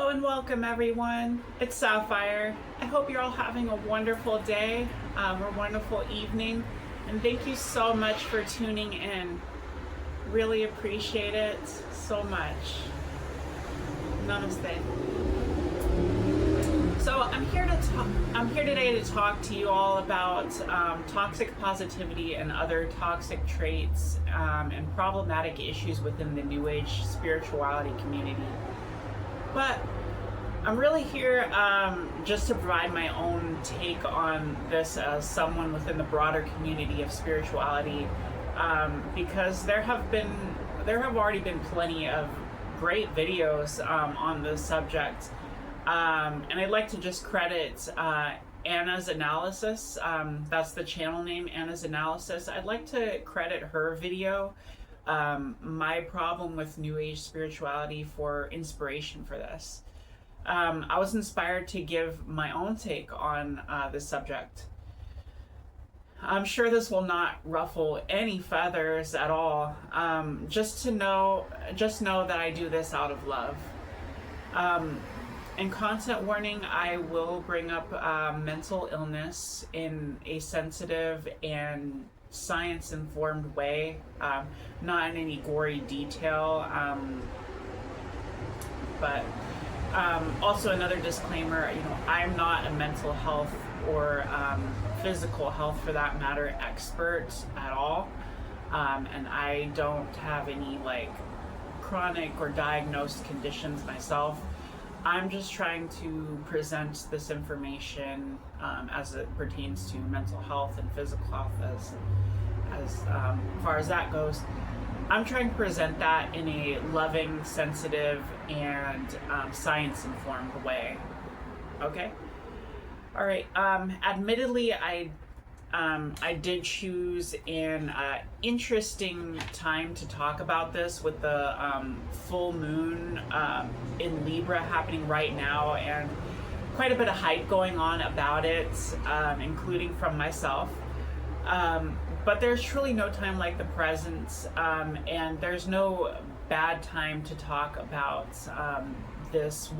Hello and welcome everyone. It's Sapphire. I hope you're all having a wonderful day or wonderful evening. And thank you so much for tuning in. Really appreciate it so much. Namaste. So I'm here today to talk to you all about toxic positivity and other toxic traits and problematic issues within the New Age spirituality community. But I'm really here just to provide my own take on this as someone within the broader community of spirituality, because there have already been plenty of great videos on this subject, and I'd like to just credit Anna's Analysis. That's the channel name, Anna's Analysis. I'd like to credit her video, My Problem with New Age Spirituality, for inspiration for this. I was inspired to give my own take on this subject. I'm sure this will not ruffle any feathers at all. Just know that I do this out of love. And content warning, I will bring up mental illness in a sensitive and science-informed way, not in any gory detail, but also another disclaimer, I'm not a mental health or physical health, for that matter, expert at all, and I don't have any chronic or diagnosed conditions myself. I'm just trying to present this information as it pertains to mental health and physical health, as far as that goes. I'm trying to present that in a loving, sensitive, and science-informed way. Okay? All right. Admittedly, I did choose an interesting time to talk about this, with the full moon in Libra happening right now, and quite a bit of hype going on about it, including from myself. But there's truly no time like the present, and there's no bad time to talk about this.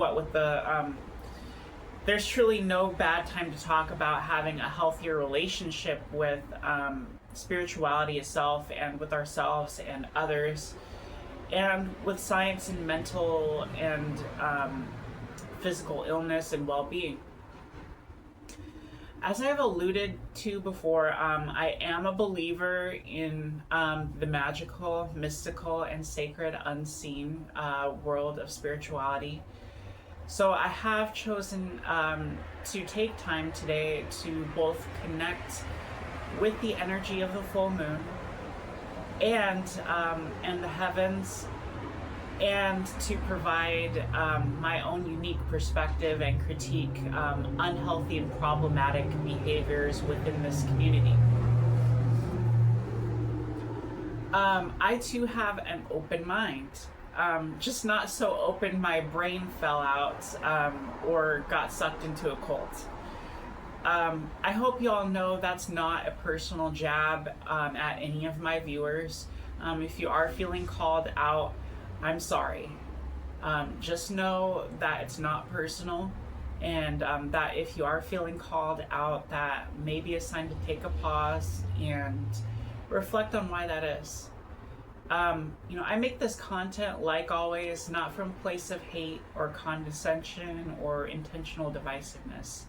There's truly no bad time to talk about having a healthier relationship with spirituality itself, and with ourselves and others, and with science and mental and physical illness and well-being. As I have alluded to before, I am a believer in the magical, mystical, and sacred unseen world of spirituality. So I have chosen to take time today to both connect with the energy of the full moon and the heavens, and to provide my own unique perspective and critique unhealthy and problematic behaviors within this community. I too have an open mind. Just not so open my brain fell out or got sucked into a cult. I hope you all know that's not a personal jab at any of my viewers. If you are feeling called out, I'm sorry. Just know that it's not personal, and that if you are feeling called out, that may be a sign to take a pause and reflect on why that is. I make this content, like always, not from a place of hate or condescension or intentional divisiveness,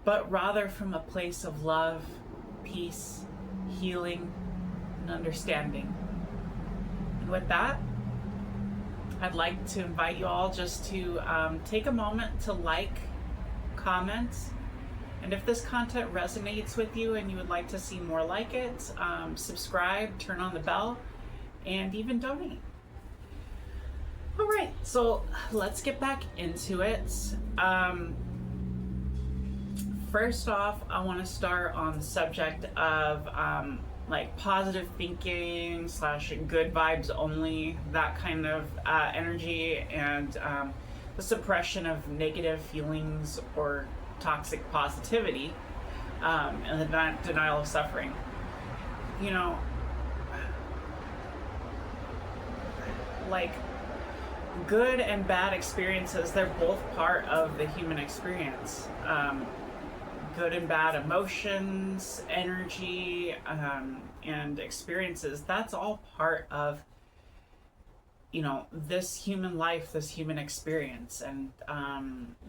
but rather from a place of love, peace, healing, and understanding. And with that, I'd like to invite you all just to take a moment to comment, and if this content resonates with you and you would like to see more like it, subscribe, turn on the bell, and even donate. All right, so let's get back into it. First off, I want to start on the subject of positive thinking / good vibes only, that kind of energy, and the suppression of negative feelings or toxic positivity, and the denial of suffering. good and bad experiences, they're both part of the human experience. Good and bad emotions, energy, and experiences, that's all part of, this human life, this human experience. And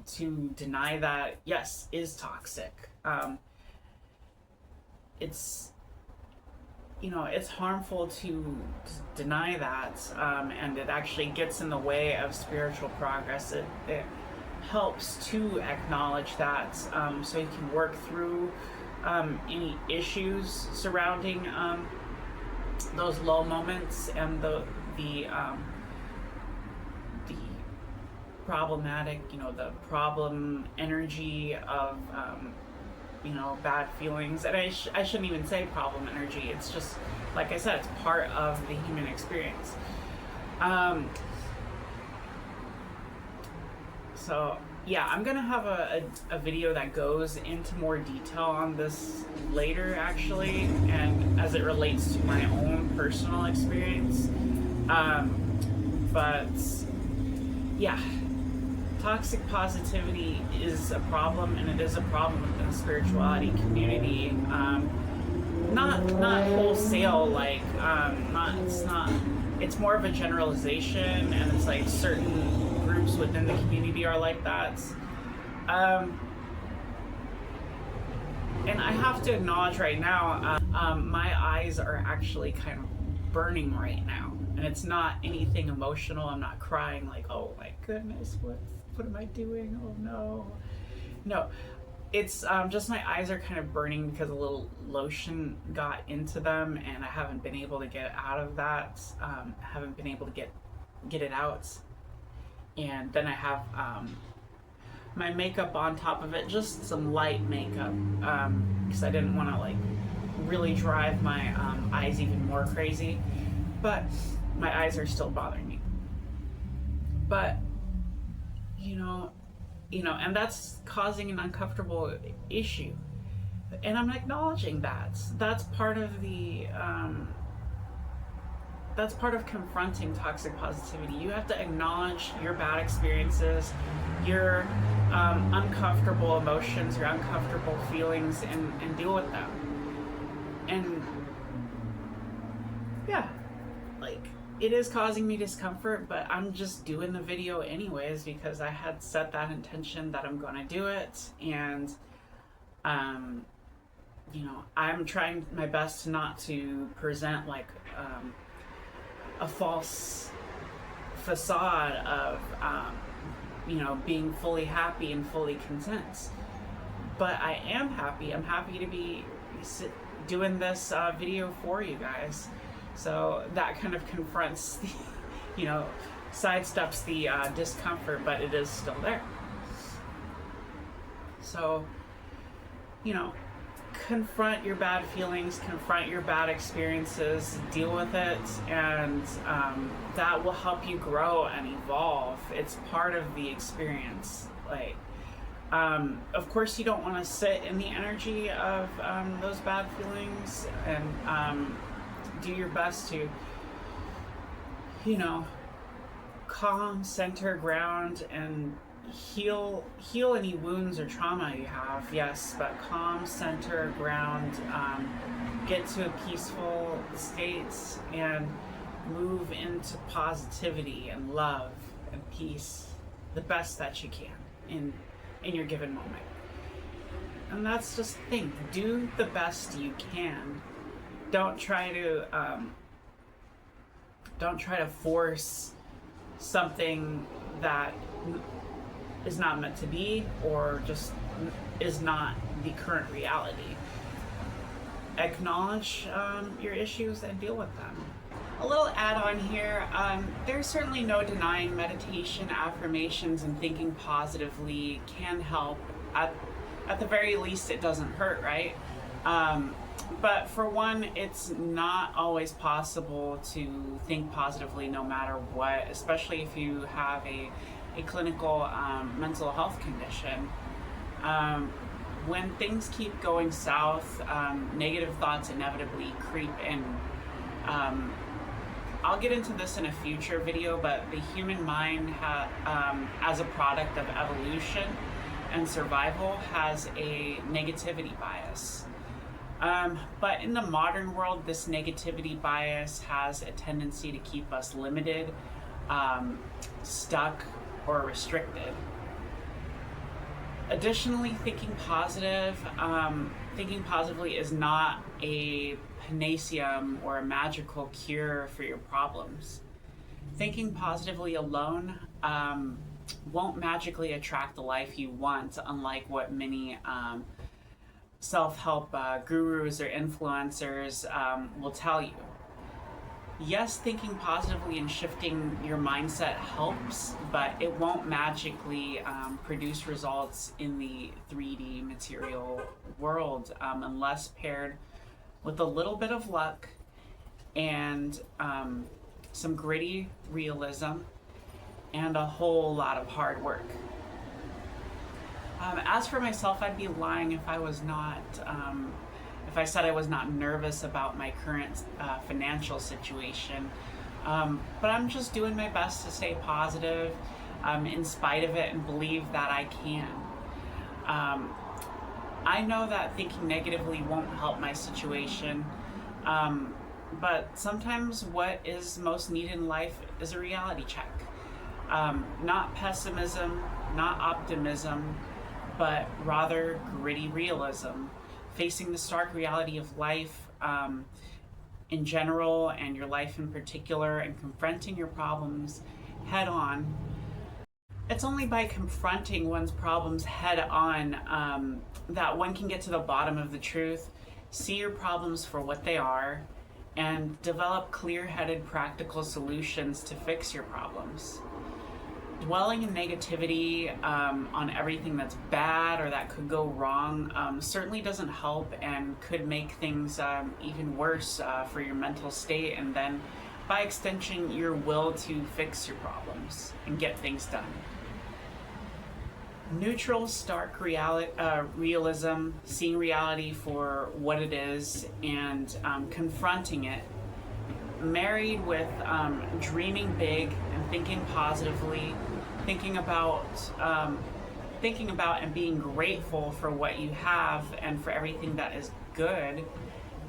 to deny that, yes, is toxic. It's it's harmful to deny that, and it actually gets in the way of spiritual progress. It helps to acknowledge that, so you can work through any issues surrounding those low moments and the problematic, the problem energy of bad feelings. And I shouldn't even say problem energy. It's just, like I said, it's part of the human experience. So yeah, I'm gonna have a video that goes into more detail on this later, actually, and as it relates to my own personal experience. But yeah, toxic positivity is a problem, and it is a problem within the spirituality community. Not wholesale, like it's more of a generalization, and it's like certain groups within the community are like that. And I have to acknowledge right now, my eyes are actually kind of burning right now, and it's not anything emotional. I'm not crying like, oh my goodness, what am I doing? Oh no, it's just my eyes are kind of burning because a little lotion got into them, and I haven't been able to get out of that. Haven't been able to get it out, and then I have my makeup on top of it, just some light makeup, because I didn't want to like really drive my eyes even more crazy, but my eyes are still bothering me. But and that's causing an uncomfortable issue, and I'm acknowledging that. That's part of the that's part of confronting toxic positivity. You have to acknowledge your bad experiences, your uncomfortable emotions, your uncomfortable feelings, and deal with them. And yeah, like, it is causing me discomfort, but I'm just doing the video anyways because I had set that intention that I'm gonna do it. And I'm trying my best not to present like a false facade of being fully happy and fully content. But I am happy. I'm happy to be doing this video for you guys. So that kind of confronts the, sidesteps the discomfort, but it is still there. So, confront your bad feelings, confront your bad experiences, deal with it, and that will help you grow and evolve. It's part of the experience. Like, of course, you don't want to sit in the energy of those bad feelings, and do your best to, calm, center, ground, and heal any wounds or trauma you have. Yes, but calm, center, ground, get to a peaceful state, and move into positivity and love and peace the best that you can in your given moment. And that's just the thing. Do the best you can. Don't try to force something that is not meant to be, or just is not the current reality. Acknowledge your issues and deal with them. A little add-on here, there's certainly no denying meditation, affirmations, and thinking positively can help. At the very least, it doesn't hurt, right? But for one, it's not always possible to think positively no matter what, especially if you have a clinical mental health condition. When things keep going south, negative thoughts inevitably creep in. I'll get into this in a future video, but the human mind, as a product of evolution and survival, has a negativity bias. But in the modern world, this negativity bias has a tendency to keep us limited, stuck, or restricted. Additionally, thinking positively is not a panacea or a magical cure for your problems. Thinking positively alone won't magically attract the life you want, unlike what many self-help gurus or influencers will tell you. Yes, thinking positively and shifting your mindset helps, but it won't magically produce results in the 3D material world unless paired with a little bit of luck and some gritty realism and a whole lot of hard work. As for myself, I'd be lying if I was not, if I said I was not nervous about my current financial situation. But I'm just doing my best to stay positive in spite of it and believe that I can. I know that thinking negatively won't help my situation, but sometimes what is most needed in life is a reality check. Not pessimism, not optimism, but rather gritty realism, facing the stark reality of life in general and your life in particular, and confronting your problems head on. It's only by confronting one's problems head on that one can get to the bottom of the truth, see your problems for what they are, and develop clear-headed practical solutions to fix your problems. Dwelling in negativity on everything that's bad or that could go wrong certainly doesn't help and could make things even worse for your mental state, and then by extension your will to fix your problems and get things done. Neutral, stark realism, seeing reality for what it is and confronting it, married with dreaming big and thinking positively, thinking about and being grateful for what you have and for everything that is good,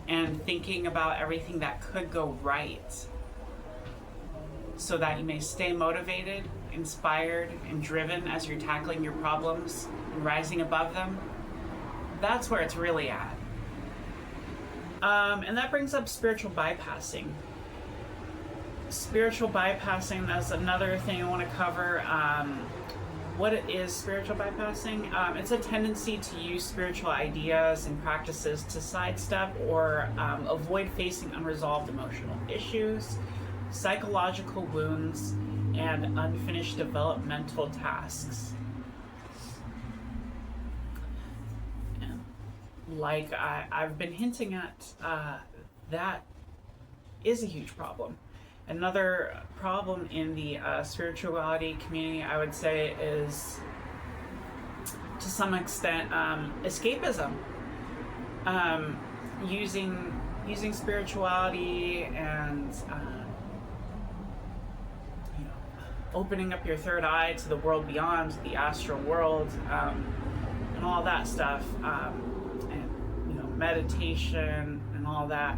and thinking about everything that could go right, so that you may stay motivated, inspired, and driven as you're tackling your problems and rising above them. That's where it's really at. And that brings up spiritual bypassing. Spiritual bypassing, that's another thing I want to cover. What it is spiritual bypassing? It's a tendency to use spiritual ideas and practices to sidestep or avoid facing unresolved emotional issues, psychological wounds, and unfinished developmental tasks. Like I've been hinting at, that is a huge problem. Another problem in the spirituality community, I would say, is to some extent escapism. Using spirituality and opening up your third eye to the world beyond, the astral world, and all that stuff, and meditation and all that.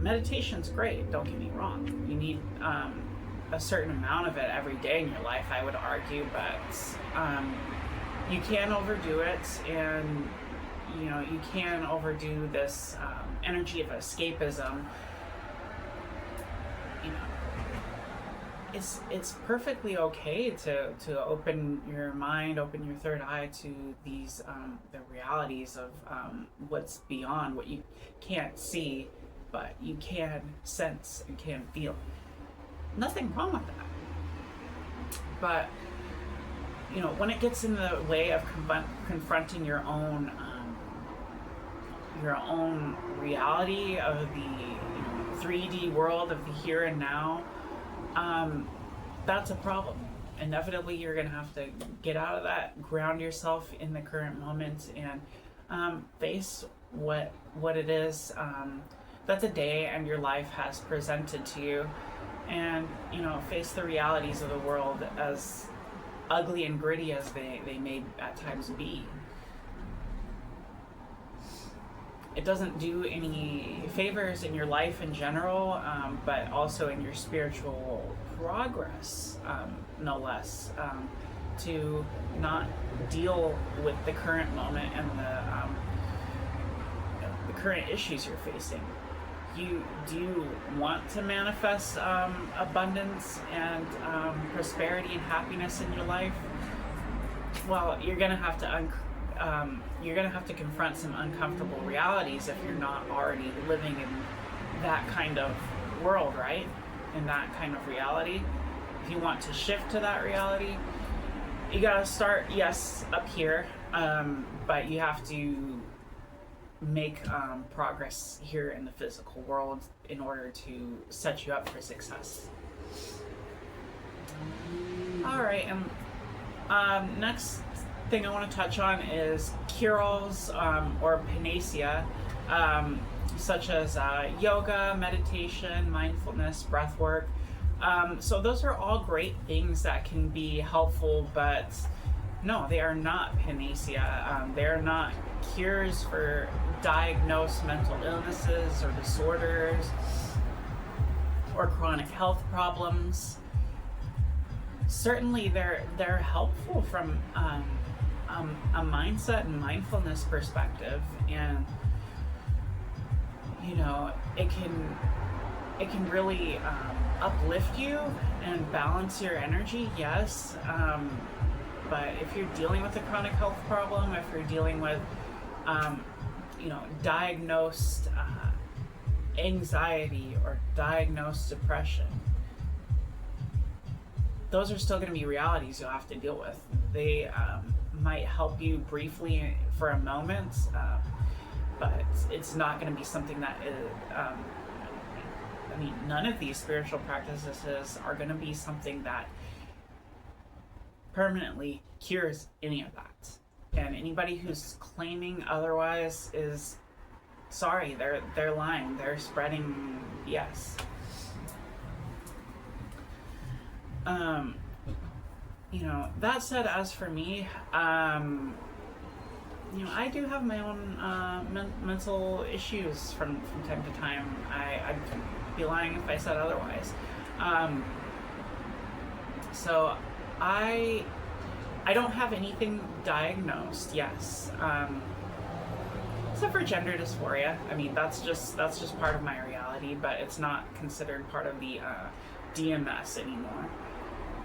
Meditation's great, don't get me wrong. You need a certain amount of it every day in your life, I would argue, but you can overdo it, and you can overdo this energy of escapism. It's perfectly okay to open your mind, open your third eye to these the realities of what's beyond what you can't see, but you can sense and can feel. Nothing wrong with that. But when it gets in the way of confronting your own reality of the 3D world of the here and now, that's a problem. Inevitably, you're going to have to get out of that, ground yourself in the current moment, and face what it is that the day and your life has presented to you, and face the realities of the world, as ugly and gritty as they may at times be. It doesn't do any favors in your life in general, but also in your spiritual progress, no less, to not deal with the current moment and the current issues you're facing. Do you want to manifest abundance and prosperity and happiness in your life? Well, you're gonna have to confront some uncomfortable realities if you're not already living in that kind of world, right? In that kind of reality. If you want to shift to that reality, you gotta start, yes, up here, but you have to make progress here in the physical world in order to set you up for success. All right, and next thing I want to touch on is cure-alls or panacea, such as yoga, meditation, mindfulness, breath work. So those are all great things that can be helpful, but no, they are not panacea. They are not cures for diagnosed mental illnesses or disorders or chronic health problems. Certainly they're helpful from a mindset and mindfulness perspective, and it can really uplift you and balance your energy, yes, but if you're dealing with a chronic health problem, if you're dealing with diagnosed anxiety or diagnosed depression, those are still going to be realities you'll have to deal with. They might help you briefly for a moment, but it's not going to be something that none of these spiritual practices are going to be something that permanently cures any of that. And anybody who's claiming otherwise is sorry, they're lying. They're spreading BS. That said, as for me, I do have my own mental issues from time to time. I'd be lying if I said otherwise. So I don't have anything diagnosed, yes. Except for gender dysphoria. I mean, that's just part of my reality, but it's not considered part of the DMS anymore.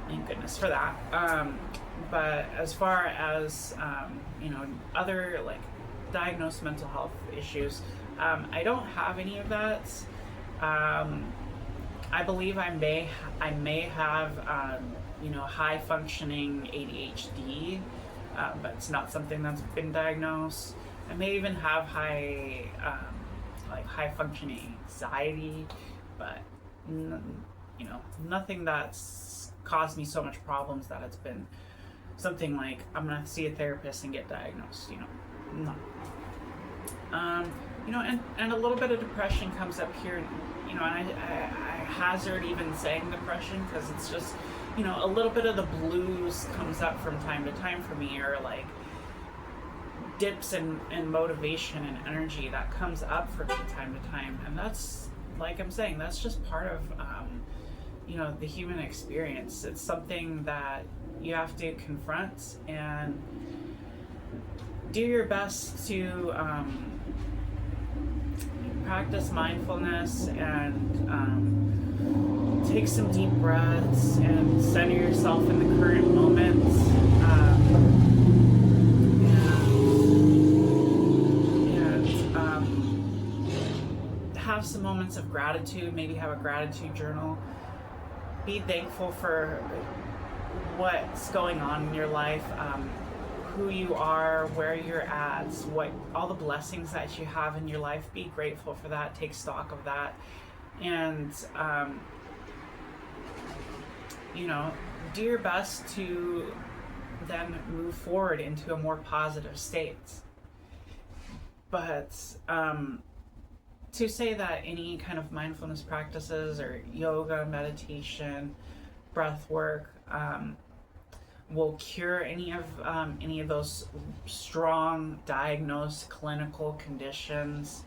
Thank goodness for that. But as far as other like diagnosed mental health issues, I don't have any of that. I believe I may have high functioning ADHD, but it's not something that's been diagnosed. I may even have high functioning anxiety, but nothing that's caused me so much problems that it's been something like I'm gonna see a therapist and get diagnosed. No. And a little bit of depression comes up here. And I hazard even saying depression because it's just a little bit of the blues comes up from time to time for me, or like dips in motivation and energy that comes up from time to time, and that's, like I'm saying, that's just part of the human experience. It's something that you have to confront and do your best to practice mindfulness and take some deep breaths and center yourself in the current moment. Have some moments of gratitude, maybe have a gratitude journal. Be thankful for what's going on in your life, who you are, where you're at, what all the blessings that you have in your life. Be grateful for that, take stock of that, and do your best to then move forward into a more positive state. But to say that any kind of mindfulness practices or yoga, meditation, breath work will cure any of those strong diagnosed clinical conditions,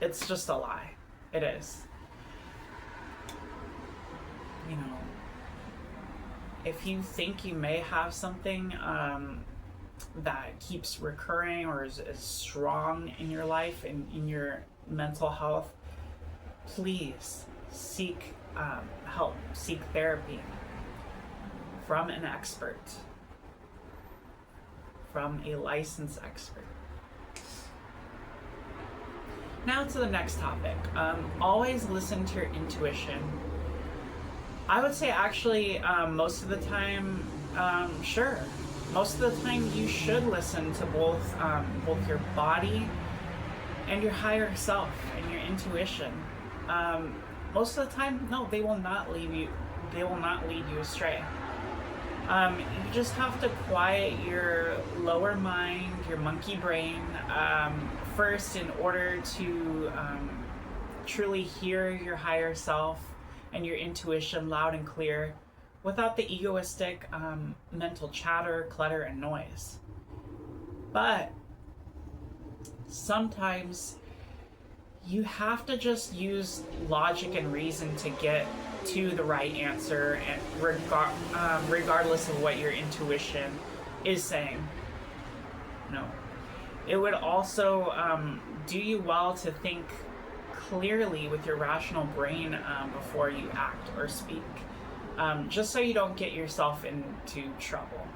it's just a lie. It is. You know, if you think you may have something that keeps recurring or is strong in your life and in your mental health, please seek help, seek therapy from an expert, from a licensed expert. Now to the next topic. Always listen to your intuition. I would say actually most of the time, sure. Most of the time you should listen to both your body and your higher self and your intuition. Most of the time, no, they will not lead you astray. You just have to quiet your lower mind, your monkey brain, first in order to truly hear your higher self and your intuition loud and clear without the egoistic mental chatter, clutter, and noise. But sometimes you have to just use logic and reason to get to the right answer, and regardless of what your intuition is saying. No. It would also do you well to think clearly with your rational brain before you act or speak, just so you don't get yourself into trouble.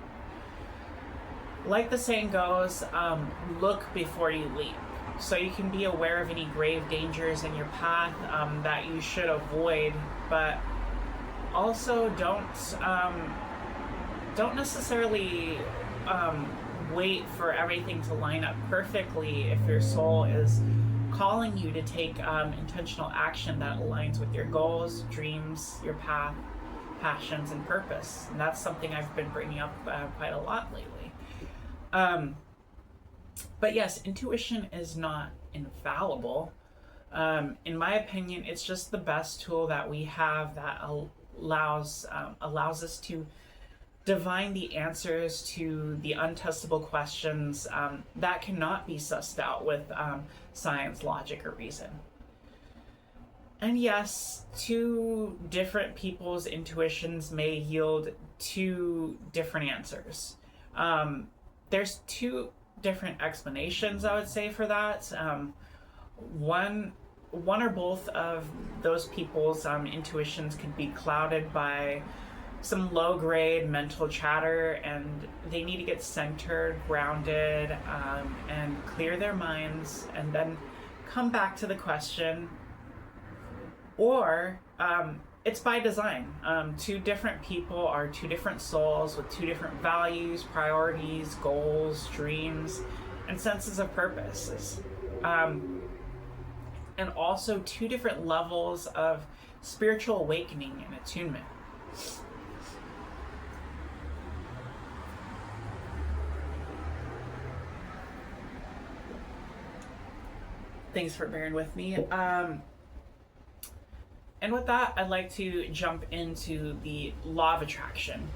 Like the saying goes, look before you leap. So you can be aware of any grave dangers in your path that you should avoid, but also don't necessarily wait for everything to line up perfectly if your soul is calling you to take intentional action that aligns with your goals, dreams, your path, passions, and purpose. And that's something I've been bringing up quite a lot lately. But yes, intuition is not infallible. In my opinion, it's just the best tool that we have that allows us to divine the answers to the untestable questions that cannot be sussed out with science, logic, or reason. And yes, two different people's intuitions may yield two different answers. There's two different explanations, I would say, for that. One or both of those people's intuitions could be clouded by some low-grade mental chatter, and they need to get centered, grounded, and clear their minds, and then come back to the question. Or it's by design. Two different people are two different souls with two different values, priorities, goals, dreams, and senses of purposes. And also two different levels of spiritual awakening and attunement. Thanks for bearing with me. And with that, I'd like to jump into the law of attraction,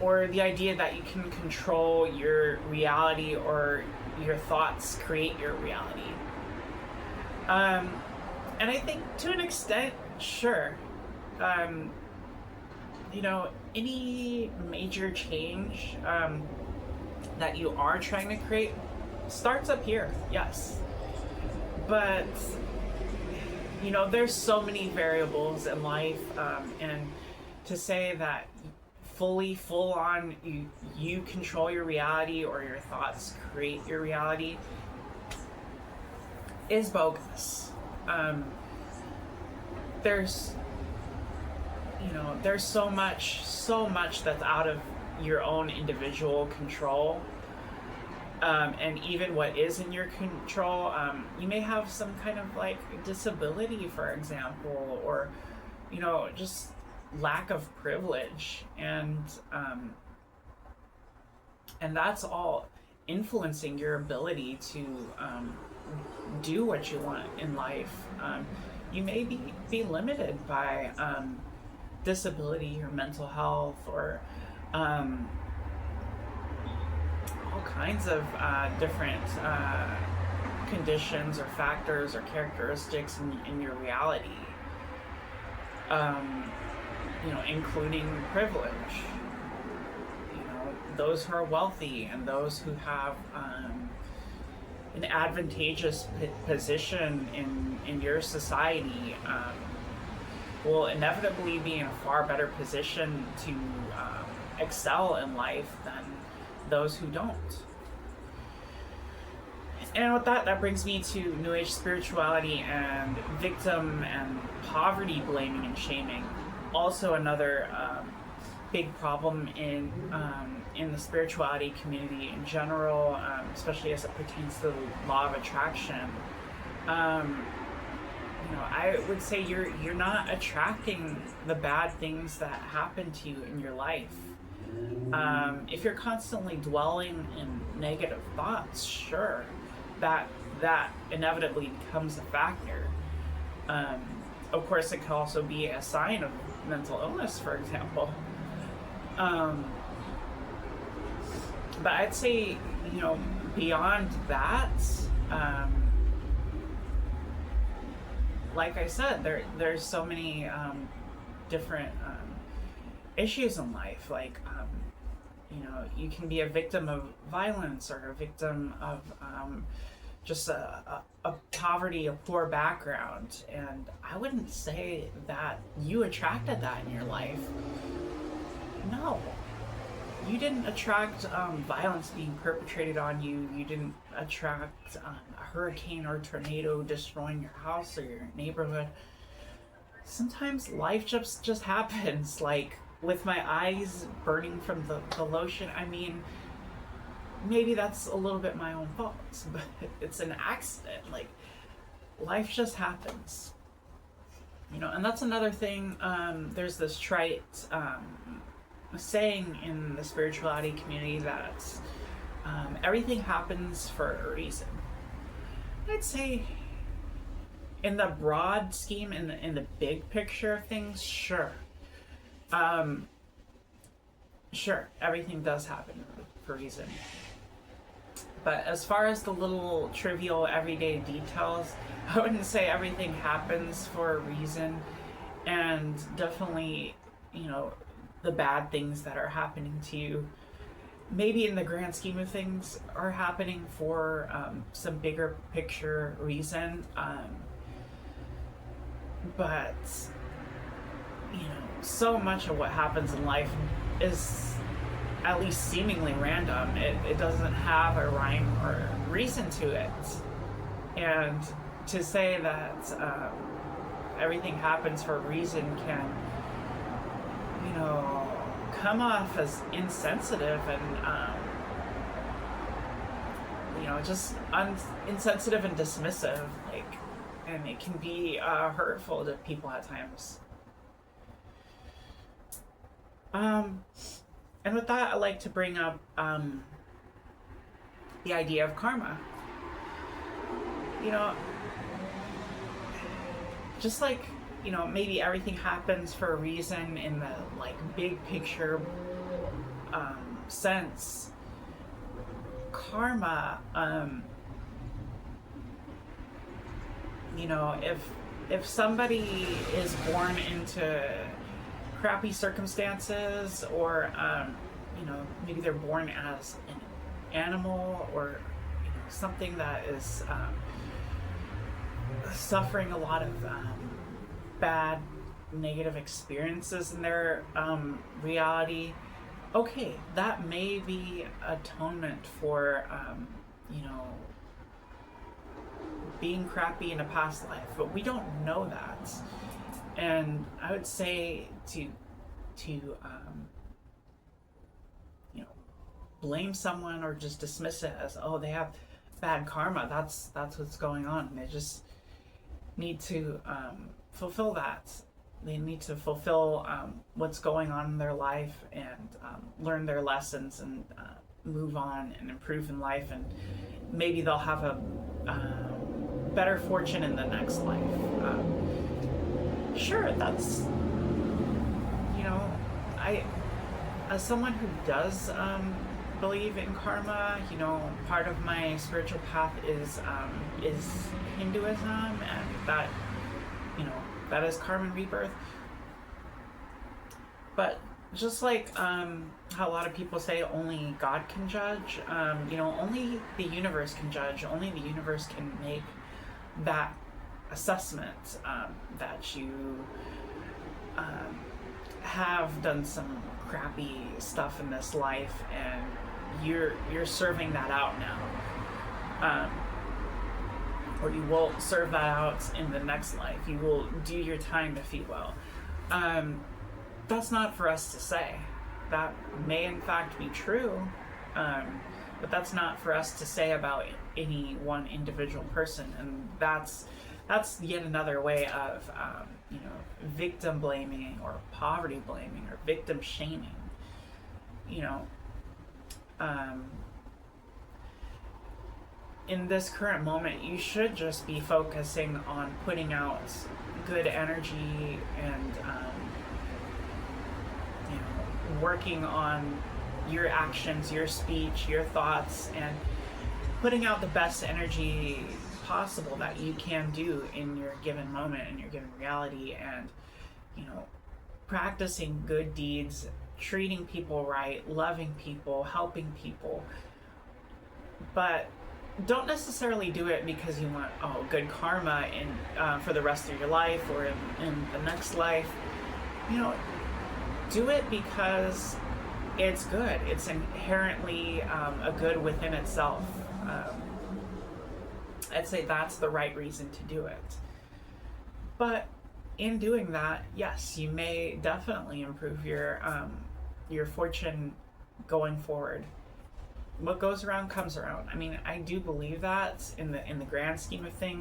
or the idea that you can control your reality, or your thoughts create your reality. And I think to an extent, sure. Any major change that you are trying to create starts up here, yes. But there's so many variables in life, and to say that full on you control your reality or your thoughts create your reality is bogus. There's so much that's out of your own individual control. And even what is in your control, you may have some kind of disability, for example, or just lack of privilege, and that's all influencing your ability to do what you want in life. You may be limited by disability or mental health or all kinds of different conditions or factors or characteristics in your reality, including privilege. Those who are wealthy and those who have an advantageous position in your society will inevitably be in a far better position to excel in life than those who don't. And with that brings me to New Age spirituality and victim and poverty blaming and shaming. Also another big problem in the spirituality community in general, especially as it pertains to the law of attraction. I would say you're not attracting the bad things that happen to you in your life. If you're constantly dwelling in negative thoughts, sure, that inevitably becomes a factor. Of course, it can also be a sign of mental illness, for example. But I'd say, beyond that, like I said, there's so many different issues in life. Like, you can be a victim of violence or a victim of just a poverty, a poor background. And I wouldn't say that you attracted that in your life. No. You didn't attract violence being perpetrated on you. You didn't attract a hurricane or tornado destroying your house or your neighborhood. Sometimes life just happens. Like with my eyes burning from the lotion, I mean, maybe that's a little bit my own fault, but it's an accident. Like, life just happens. And that's another thing. There's this trite saying in the spirituality community that everything happens for a reason. I'd say in the broad scheme, in the big picture of things, sure. Sure, everything does happen for a reason. But as far as the little trivial everyday details, I wouldn't say everything happens for a reason. And definitely, the bad things that are happening to you, maybe in the grand scheme of things, are happening for some bigger picture reason. But, so much of what happens in life is at least seemingly random. It doesn't have a rhyme or reason to it. And to say that everything happens for a reason can, come off as insensitive and, just insensitive and dismissive, and it can be hurtful to people at times. And with that, I like to bring up the idea of karma. Just like, maybe everything happens for a reason in the big picture sense. Karma, if somebody is born into crappy circumstances, or maybe they're born as an animal, or something that is suffering a lot of bad negative experiences in their reality, okay, that may be atonement for being crappy in a past life, but we don't know that. And I would say to blame someone or just dismiss it as, oh, they have bad karma, that's what's going on, and they just need to fulfill that. They need to fulfill what's going on in their life and learn their lessons and move on and improve in life, and maybe they'll have a better fortune in the next life. Sure, that's, you know, I, as someone who does believe in karma, you know, part of my spiritual path is Hinduism, and that, you know, that is karma and rebirth. But just like how a lot of people say only God can judge, you know, only the universe can judge. Only the universe can make that assessment that you have done some crappy stuff in this life, and you're serving that out now, or you will serve that out in the next life. You will do your time to feed well. That's not for us to say. That may in fact be true, but that's not for us to say about any one individual person, and that's yet another way of you know, victim blaming or poverty blaming or victim shaming. You know, in this current moment, you should just be focusing on putting out good energy and you know, working on your actions, your speech, your thoughts, and putting out the best energy possible that you can do in your given moment, in your given reality, and, you know, practicing good deeds, treating people right, loving people, helping people. But don't necessarily do it because you want good karma in for the rest of your life or in the next life. You know, do it because it's good. It's inherently a good within itself. I'd say that's the right reason to do it. But in doing that, yes, you may definitely improve your fortune going forward. What goes around comes around. I mean, I do believe that in the grand scheme of things.